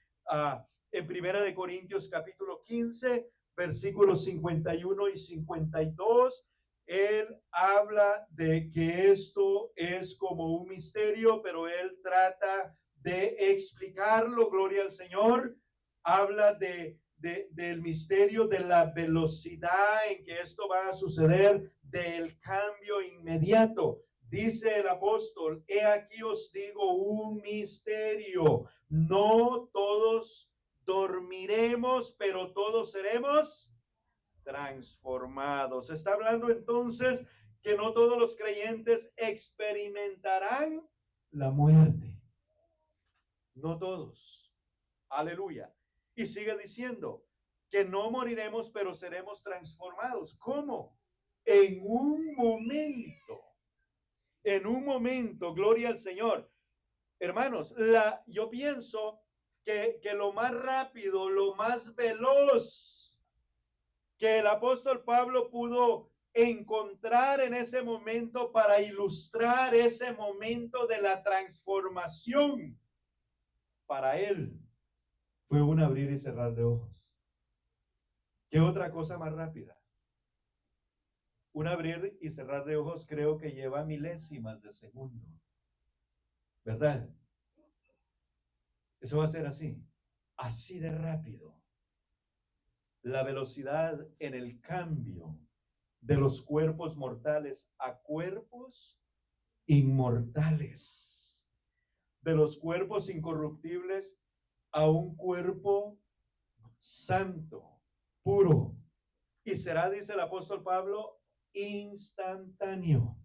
En Primera de Corintios capítulo 15, versículos 51 y 52, él habla de que esto es como un misterio, pero él trata de explicarlo. Gloria al Señor. Habla del misterio de la velocidad en que esto va a suceder, del cambio inmediato. Dice el apóstol: he aquí os digo un misterio, no todos dormiremos, pero todos seremos transformados. Está hablando entonces que no todos los creyentes experimentarán la muerte. No todos. Aleluya. Y sigue diciendo que no moriremos, pero seremos transformados. ¿Cómo? En un momento. En un momento. Gloria al Señor. Hermanos, yo pienso que lo más rápido, lo más veloz que el apóstol Pablo pudo encontrar en ese momento para ilustrar ese momento de la transformación, para él fue un abrir y cerrar de ojos. ¿Qué otra cosa más rápida? Un abrir y cerrar de ojos creo que lleva milésimas de segundo, ¿verdad? Eso va a ser así de rápido. La velocidad en el cambio de los cuerpos mortales a cuerpos inmortales, de los cuerpos incorruptibles a un cuerpo santo, puro. Y será, dice el apóstol Pablo, instantáneo.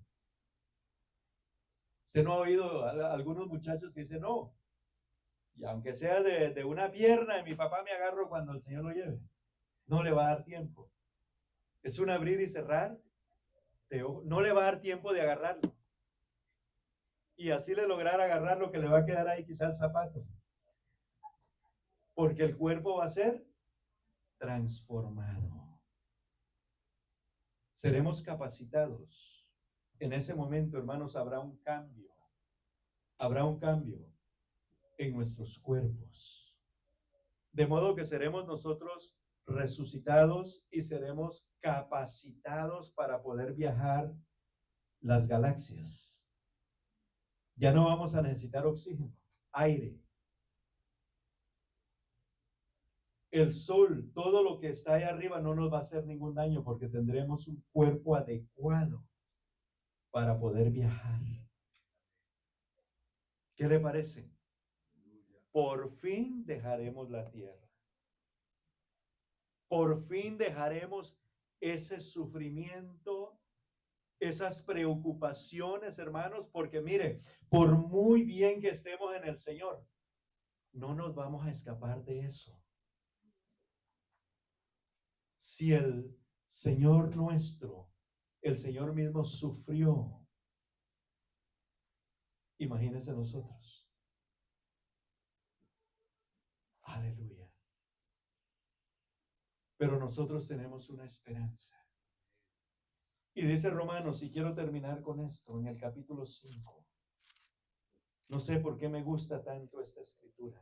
Usted no ha oído a algunos muchachos que dicen: no, y aunque sea de una pierna de mi papá me agarro cuando el Señor lo lleve. No le va a dar tiempo. Es un abrir y cerrar no le va a dar tiempo de agarrarlo. Y así le lograra agarrar lo que le va a quedar ahí quizá el zapato. Porque el cuerpo va a ser transformado. Seremos capacitados. En ese momento, hermanos, habrá un cambio. Habrá un cambio en nuestros cuerpos. De modo que seremos nosotros resucitados y seremos capacitados para poder viajar las galaxias. Ya no vamos a necesitar oxígeno, aire. El sol, todo lo que está ahí arriba no nos va a hacer ningún daño porque tendremos un cuerpo adecuado para poder viajar. ¿Qué le parece? Por fin dejaremos la tierra. Por fin dejaremos ese sufrimiento, esas preocupaciones, hermanos, porque mire, por muy bien que estemos en el Señor, no nos vamos a escapar de eso. Si el Señor nuestro, el Señor mismo sufrió, imagínense nosotros. Aleluya. Pero nosotros tenemos una esperanza. Y dice Romanos, y quiero terminar con esto, en el capítulo 5. No sé por qué me gusta tanto esta escritura.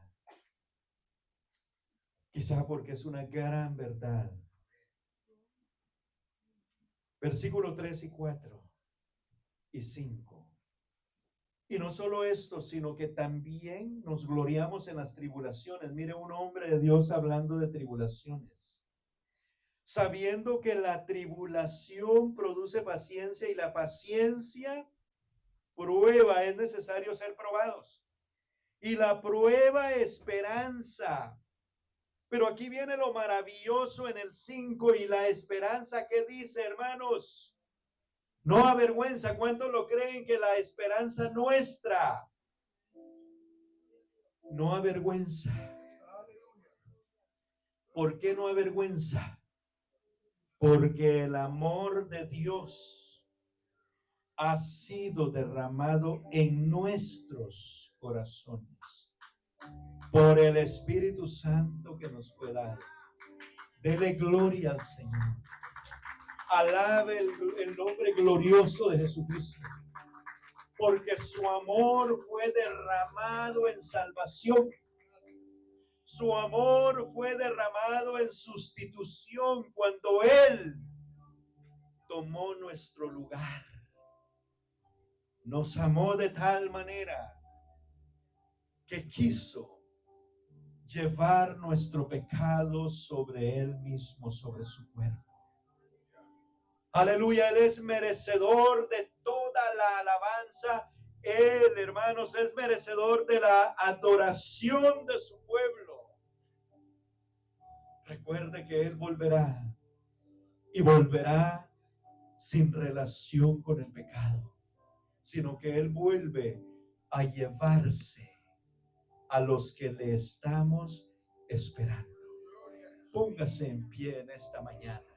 Quizá porque es una gran verdad. Versículo 3 y 4 y 5. Y no solo esto, sino que también nos gloriamos en las tribulaciones. Mire, un hombre de Dios hablando de tribulaciones. Sabiendo que la tribulación produce paciencia y la paciencia prueba, es necesario ser probados. Y la prueba esperanza. Pero aquí viene lo maravilloso en el 5 y la esperanza que dice, hermanos, no avergüenza. ¿Cuántos lo creen que la esperanza nuestra no avergüenza? ¿Por qué no avergüenza? Porque el amor de Dios ha sido derramado en nuestros corazones por el Espíritu Santo que nos fue dado. Dele gloria al Señor. Alabe el nombre glorioso de Jesucristo. Porque su amor fue derramado en salvación. Su amor fue derramado en sustitución cuando Él tomó nuestro lugar. Nos amó de tal manera que quiso llevar nuestro pecado sobre Él mismo, sobre su cuerpo. Aleluya, Él es merecedor de toda la alabanza. Él, hermanos, es merecedor de la adoración de su pueblo. Recuerde que Él volverá y volverá sin relación con el pecado, sino que Él vuelve a llevarse a los que le estamos esperando. Póngase en pie en esta mañana.